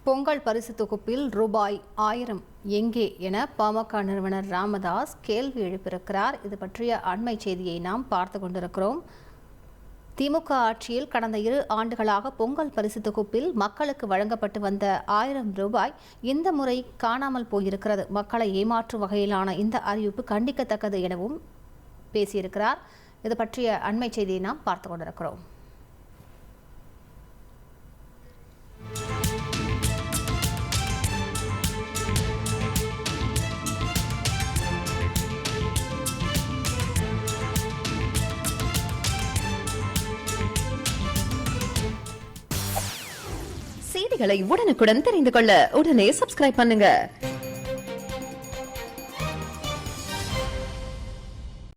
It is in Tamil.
பொங்கல் பரிசு தொகுப்பில் ரூபாய் 1000 எங்கே என பாமக நிறுவனர் ராமதாஸ் கேள்வி எழுப்பியிருக்கிறார். இது பற்றிய அண்மை செய்தியை நாம் பார்த்து கொண்டிருக்கிறோம். திமுக ஆட்சியில் கடந்த 2 ஆண்டுகளாக பொங்கல் பரிசு தொகுப்பில் மக்களுக்கு வழங்கப்பட்டு வந்த 1000 ரூபாய் இந்த முறை காணாமல் போயிருக்கிறது. மக்களை ஏமாற்றும் வகையிலான இந்த அறிவிப்பு கண்டிக்கத்தக்கது எனவும் பேசியிருக்கிறார். இது பற்றிய அண்மை செய்தியை நாம் பார்த்து கொண்டிருக்கிறோம். செய்திகளை உடனுக்குடன் தெரிந்து கொள்ள உடனே சப்ஸ்கிரைப் பண்ணுங்க.